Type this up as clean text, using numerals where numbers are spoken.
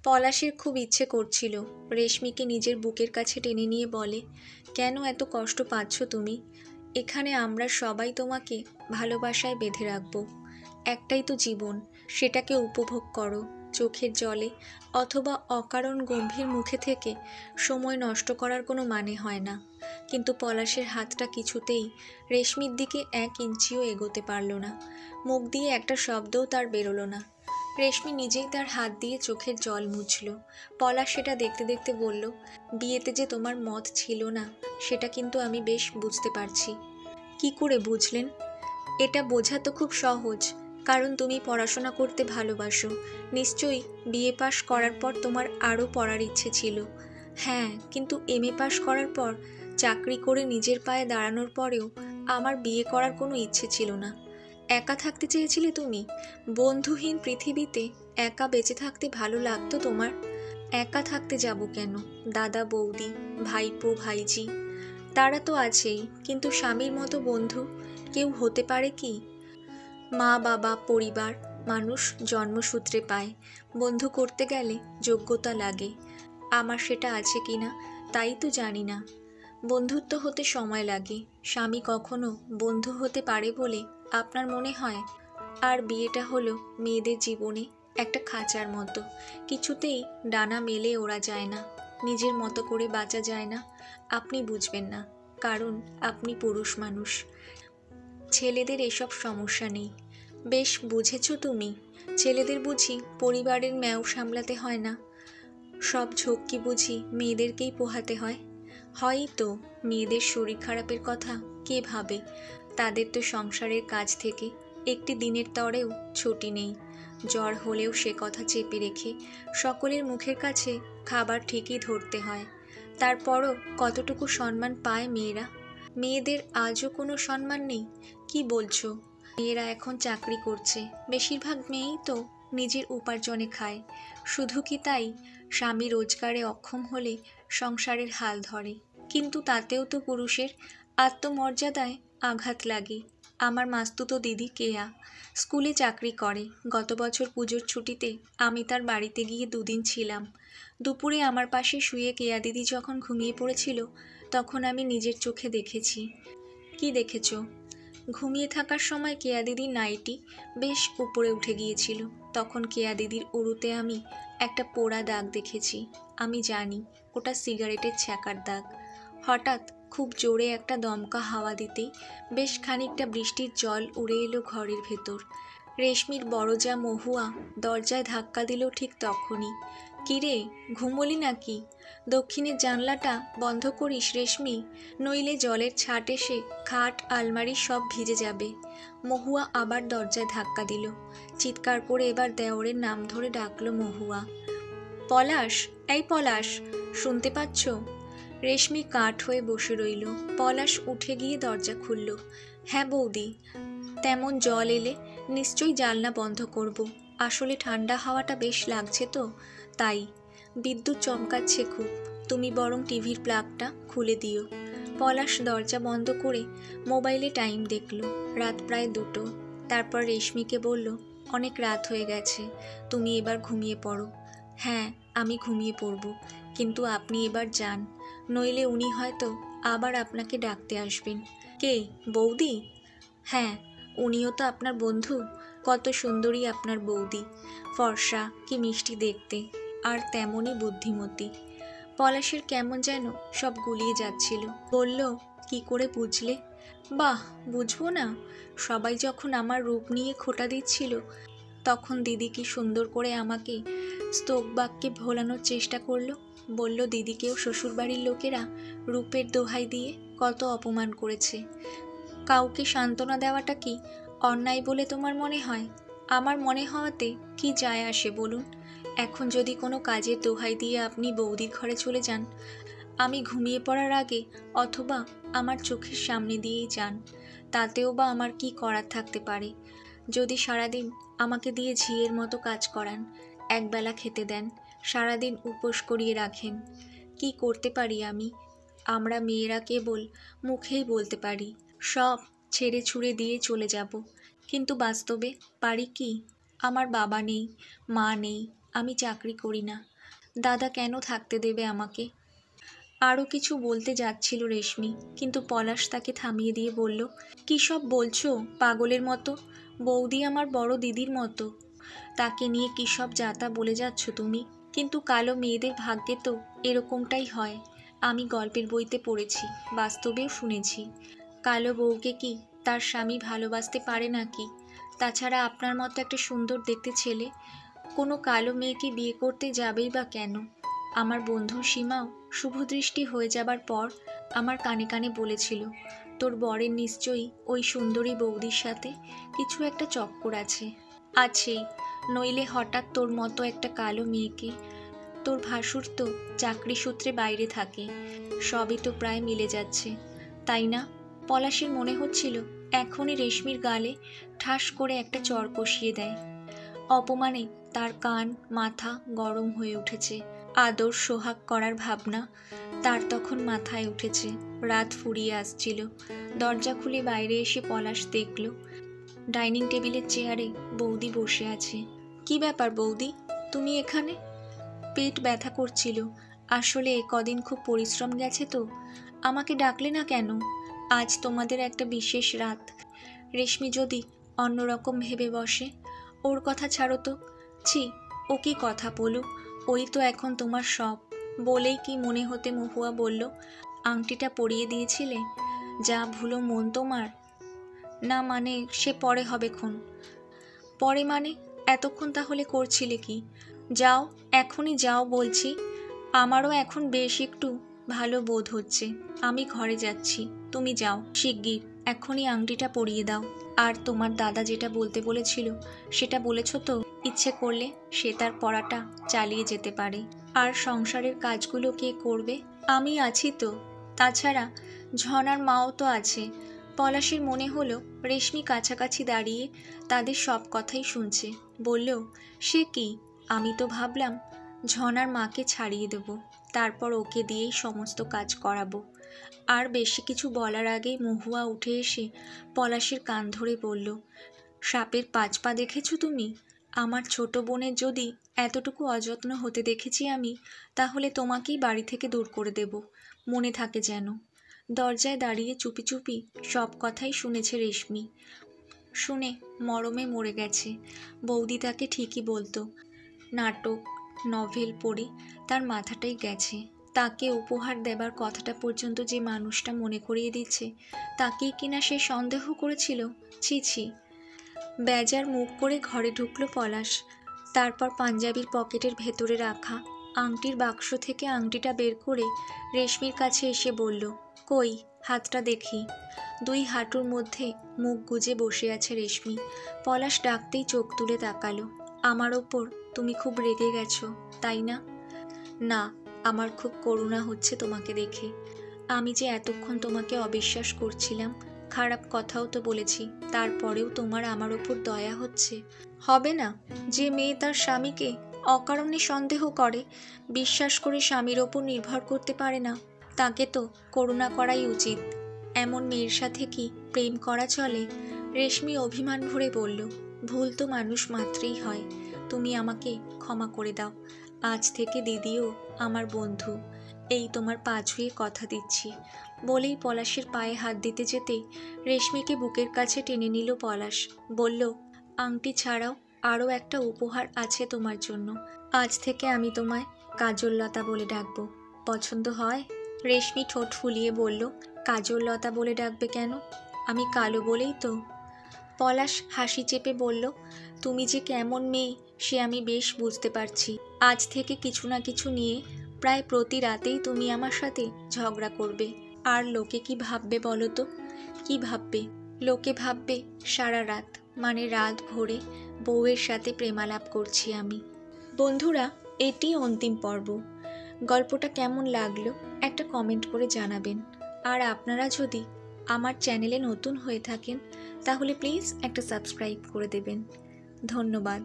পলাশের খুব ইচ্ছে করছিল রেশমিকে নিজের বুকের কাছে টেনে নিয়ে বলে, কেন এত কষ্ট পাচ্ছ তুমি? এখানে আমরা সবাই তোমাকে ভালোবাসায় বেঁধে রাখবো। একটাই তো জীবন, সেটাকে উপভোগ করো চোখের জলে অথবা অকারণ গম্ভীর মুখে থেকে সময় নষ্ট করার কোনো মানে হয় না। কিন্তু পলাশের হাতটা কিছুতেই রেশমির দিকে 1 ইঞ্চিও এগোতে পারল না। মুখ দিয়ে একটা শব্দও তার বেরোলো না। রেশমি নিজেই তার হাত দিয়ে চোখের জল মুছল। পলাশ সেটা দেখতে দেখতে বলল, বিয়েতে যে তোমার মত ছিল না সেটা কিন্তু আমি বেশ বুঝতে পারছি। কি করে বুঝলেন? এটা বোঝা তো খুব সহজ, কারণ তুমি পড়াশোনা করতে ভালোবাসো। নিশ্চয়ই বিএ পাশ করার পর তোমার আরও পড়ার ইচ্ছে ছিল। হ্যাঁ, কিন্তু এমএ পাশ করার পর চাকরি করে নিজের পায়ে দাঁড়ানোর পরেও আমার বিয়ে করার কোনো ইচ্ছে ছিল না। একা থাকতে চেয়েছিলে তুমি। বন্ধুহীন পৃথিবীতে একা বেঁচে থাকতে ভালো লাগতো তোমার? একা থাকতে যাব কেন? দাদা বৌদি, ভাইপো ভাইজি তারা তো আছেই, কিন্তু স্বামীর মতো বন্ধু কেউ হতে পারে কি? মা বাবা পরিবার মানুষ জন্মসূত্রে পায়, বন্ধু করতে গেলে যোগ্যতা লাগে। আমার সেটা আছে কি না তাই তো জানি না। বন্ধুত্ব হতে সময় লাগে, স্বামী কখনো বন্ধু হতে পারে বলে আপনার মনে হয়? আর বিয়েটা হলো মেয়েদের জীবনে একটা খাঁচার মতো, কিছুতেই ডানা মেলে ওড়া যায় না, নিজের মতো করে বাঁচা যায় না। আপনি বুঝবেন না, কারণ আপনি পুরুষ মানুষ। ছেলেদের এসব সমস্যা নেই। বেশ বুঝেছ তুমি। ছেলেদের বুঝি পরিবারের ম্যাও সামলাতে হয় না? সব ঝক্কি বুঝি মেয়েদেরকেই পোহাতে হয়? হয়ই তো। মেয়েদের শরীর খারাপের কথা কে ভাবে? তাদের তো সংসারের কাজ থেকে একটি দিনের তরেও ছুটি নেই। জ্বর হলেও সে কথা চেপে রেখে সকলের মুখের কাছে খাবার ঠিকই ধরতে হয়। তারপরও কতটুকু সম্মান পায় মেয়েরা? মেয়েদের আজও কোনো সম্মান নেই? কি বলছো? মেয়েরা এখন চাকরি করছে, বেশিরভাগ মেয়েই তো নিজের উপার্জনে খায়। শুধু কি তাই, স্বামী রোজগারে অক্ষম হলে সংসারের হাল ধরে, কিন্তু তাতেও তো পুরুষের আত্মমর্যাদায় আঘাত লাগে। আমার মাস্তুতো দিদি কেয়া স্কুলে চাকরি করে। গত বছর পুজোর ছুটিতে আমি তার বাড়িতে গিয়ে 2 দিন ছিলাম। দুপুরে আমার পাশে শুয়ে কেয়া দিদি যখন ঘুমিয়ে পড়েছিল তখন আমি নিজের চোখে দেখেছি। কি দেখেছ? ঘুমিয়ে থাকার সময় কেয়া দিদির নাইটি বেশ উপরে উঠে গিয়েছিল। তখন কেয়া দিদির উরুতে আমি একটা পোড়া দাগ দেখেছি। আমি জানি ওটা সিগারেটের ছ্যাঁকার দাগ। হঠাৎ খুব জোরে একটা দমকা হাওয়া দিতেই বেশ খানিকটা বৃষ্টির জল উড়ে এলো ঘরের ভেতর। রেশমির বড় যা মহুয়া দরজায় ধাক্কা দিল ঠিক তখনই। কিরে, ঘুমোলি নাকি? দক্ষিণের জানলাটা বন্ধ করিস রেশমি, নইলে জলের ছাট এসে খাট আলমারি সব ভিজে যাবে। মহুয়া আবার দরজায় ধাক্কা দিল। চিৎকার করে এবার দেওরের নাম ধরে ডাকলো মহুয়া। পলাশ, এই পলাশ, শুনতে পাচ্ছ? রেশমি কাঠ হয়ে বসে রইল। পলাশ উঠে গিয়ে দরজা খুলল। হ্যাঁ বৌদি। তেমন জল এলে নিশ্চয়ই জানলা বন্ধ করব। আসলে ঠান্ডা হাওয়াটা বেশ লাগছে তো তাই। বিদ্যুৎ চমকাচ্ছে খুব, তুমি বরং টিভির প্লাগটা খুলে দিও। পলাশ দরজা বন্ধ করে মোবাইলে টাইম দেখল। রাত প্রায় 2টো। তারপর রেশমিকে বলল, অনেক রাত হয়ে গেছে, তুমি এবার ঘুমিয়ে পড়ো। হ্যাঁ, আমি ঘুমিয়ে পড়ব, কিন্তু আপনি এবার যান, নইলে উনি হয়তো আবার আপনাকে ডাকতে আসবেন। কে, বৌদি? হ্যাঁ, উনিও তো আপনার বন্ধু। কত সুন্দরী আপনার বৌদি, ফর্সা, কি মিষ্টি দেখতে, আর তেমনই বুদ্ধিমতী। পলাশের কেমন যেন সব গুলিয়ে যাচ্ছিল। বলল, কি করে বুঝলে? বাহ, বুঝবো না? সবাই যখন আমার রূপ নিয়ে খোঁটা দিচ্ছিল তখন দিদি কি সুন্দর করে আমাকে স্তোক বাক্যে ভোলানোর চেষ্টা করলো। বলল দিদিকেও শ্বশুরবাড়ির লোকেরা রূপের দোহাই দিয়ে কত অপমান করেছে। কাউকে সান্ত্বনা দেওয়াটা কি অন্যায় বলে তোমার মনে হয়? আমার মনে হওয়াতে কি যায় আসে বলুন? এখন যদি কোনো কাজের দোহাই দিয়ে আপনি বৌদির ঘরে চলে যান, আমি ঘুমিয়ে পড়ার আগে অথবা আমার চোখের সামনে দিয়েই যান, তাতেও বা আমার কি করার থাকতে পারে? যদি সারাদিন আমাকে দিয়ে ঝিয়ের মতো কাজ করান, একবেলা খেতে দেন, সারাদিন উপোস করিয়ে রাখেন, কি করতে পারি আমি? আমরা মেয়েরা কেবল মুখেই বলতে পারি সব ছেড়ে ছুড়ে দিয়ে চলে যাব, কিন্তু বাস্তবে পারি কি? আমার বাবা নেই, মা নেই, আমি চাকরি করি না। দাদা কেন থাকতে দেবে আমাকে? আরও কিছু বলতে যাচ্ছিল রেশমি, কিন্তু পলাশ তাকে থামিয়ে দিয়ে বলল, কী সব বলছো পাগলের মতো? বৌদি আমার বড় দিদির মতো, তাকে নিয়ে কী সব যাতা বলে যাচ্ছ তুমি? কিন্তু কালো মেয়েদের ভাগ্যে তো এরকমটাই হয়। আমি গল্পের বইতে পড়েছি, বাস্তবেও শুনেছি। কালো বউকে কি তার স্বামী ভালোবাসতে পারে নাকি? তাছাড়া আপনার মতো একটা সুন্দর দেখতে ছেলে কোনো কালো মেয়েকে বিয়ে করতে যাবেই বা কেন? আমার বন্ধু সীমাও শুভদৃষ্টি হয়ে যাবার পর আমার কানে কানে বলেছিল, তোর বরের নিশ্চয়ই ওই সুন্দরী বৌদির সাথে কিছু একটা চক্কর আছে। আছেই, নইলে হঠাৎ তোর মতো একটা কালো মেয়েকে। তোর ভাসুর তো চাকরি সূত্রে বাইরে থাকে, সবই তো প্রায় মিলে যাচ্ছে, তাই না? পলাশের মনে হচ্ছিল এখনই রেশমির গালে ঠাস করে একটা চড় কষিয়ে দেয়। অপমানে তার কান মাথা গরম হয়ে উঠেছে। আদর সোহাগ করার ভাবনা তার তখন মাথায় উঠেছে। রাত ফুরিয়ে আসছিল। দরজা খুলে বাইরে এসে পলাশ দেখল ডাইনিং টেবিলের চেয়ারে বৌদি বসে আছে। কি ব্যাপার বৌদি, তুমি এখানে? পেট ব্যথা করছিল, আসলে কদিন খুব পরিশ্রম গেছে তো। আমাকে ডাকলে না কেন? আজ তোমাদের একটা বিশেষ রাত। রেশমি যদি অন্যরকম ভেবে বসে। ওর কথা ছাড়ো তো। ছি, ও কি কথা বলুক, ওই তো এখন তোমার সব। বলেই কি মনে হতে মহুয়া বলল, আংটিটা পরিয়ে দিয়েছিলে? যা ভুলো মন তোমার। না মানে সে পরে হবে খন। পরে মানে এতক্ষণ তাহলে করছিলে কি? যাও, এখনই যাও বলছি। আমারও এখন বেশ একটু ভালো বোধ হচ্ছে। আমি ঘরে যাচ্ছি, তুমি যাও শিগগির, এখনই আংটিটা পরিয়ে দাও। আর তোমার দাদা যেটা বলতে বলেছিল সেটা বলেছ তো? ইচ্ছে করলে সে তার পড়াটা চালিয়ে যেতে পারে। আর সংসারের কাজগুলো কে করবে? আমি আছি তো। তাছাড়া ঝনার মাও তো আছে। পলাশের মনে হলো রেশমি কাছাকাছি দাঁড়িয়ে তাদের সব কথাই শুনছে। বলল, সে কি? আমি তো ভাবলাম ঝনার মাকে ছাড়িয়ে দেব, তারপর ওকে দিয়েই সমস্ত কাজ করাবো। আর বেশি কিছু বলার আগেই মহুয়া উঠে এসে পলাশের কান ধরে বলল, সাপের 5 পা দেখেছো তুমি? আমার ছোট বোনের যদি এতটুকু অযত্ন হতে দেখেছি আমি, তাহলে তোমাকেই বাড়ি থেকে দূর করে দেব, মনে থাকে যেন। দরজায় দাঁড়িয়ে চুপি চুপি সব কথাই শুনেছে রেশমি। শুনে মরমে মরে গেছে। বৌদি তাকে ঠিকই বলতো। নাটক নভেল পড়ে তার মাথাটাই গেছে। তাকে উপহার দেবার কথাটা পর্যন্ত যে মানুষটা মনে করিয়ে দিচ্ছে, তাকেই কিনা সে সন্দেহ করেছিল। ছি ছি। বেজার মুখ করে ঘরে ঢুকলো পলাশ। তারপর পাঞ্জাবির পকেটের ভেতরে রাখা আংটির বাক্স থেকে আংটিটা বের করে রেশমির কাছে এসে বলল, কই হাতটা দেখি। 2 হাঁটুর মধ্যে মুখ গুজে বসে আছে রেশমি। পলাশ ডাকতেই চোখ তুলে তাকালো। আমার ওপর তুমি খুব রেগে গেছো, তাই না? না, আমার খুব করুণা হচ্ছে তোমাকে দেখে। আমি যে এতক্ষণ তোমাকে অবিশ্বাস করছিলাম, খারাপ কথাও তো বলেছি, তারপরেও তোমার আমার ওপর দয়া হচ্ছে। হবে না? যে মেয়ে তার স্বামীকে অকারণে সন্দেহ করে, বিশ্বাস করে স্বামীর ওপর নির্ভর করতে পারে না, তাকে তো করুণা করাই উচিত। এমন মেয়ের সাথে কি প্রেম করা চলে? রেশমি অভিমান ভরে বলল, ভুল তো মানুষ মাত্রেই হয়। তুমি আমাকে ক্ষমা করে দাও। আজ থেকে দিদিও আমার বন্ধু, এই তোমার পা ছুঁয়ে কথা দিচ্ছি। বলেই পলাশের পায়ে হাত দিতে যেতেই রেশমিকে বুকের কাছে টেনে নিল পলাশ। বলল, আংটি ছাড়াও আরও একটা উপহার আছে তোমার জন্য। আজ থেকে আমি তোমায় কাজললতা বলে ডাকবো, পছন্দ হয়? রেশমি ঠোঁট ফুলিয়ে বলল, কাজললতা বলে ডাকবে কেন? আমি কালো বলেই তো। পলাশ হাসি চেপে বলল, তুমি যে কেমন মেয়ে সে আমি বেশ বুঝতে পারছি। আজ থেকে কিছু না কিছু নিয়ে প্রায় প্রতি রাতেই তুমি আমার সাথে ঝগড়া করবে। আর লোকে কি ভাববে বলো তো? কি ভাববে? লোকে ভাববে সারা রাত মানে রাত ভরে বউয়ের সাথে প্রেমালাপ করছি আমি। বন্ধুরা, এটি অন্তিম পর্ব। গল্পটা কেমন লাগলো একটা কমেন্ট করে জানাবেন। আর আপনারা যদি আমার চ্যানেলে নতুন হয়ে থাকেন তাহলে প্লিজ একটা সাবস্ক্রাইব করে দেবেন। ধন্যবাদ।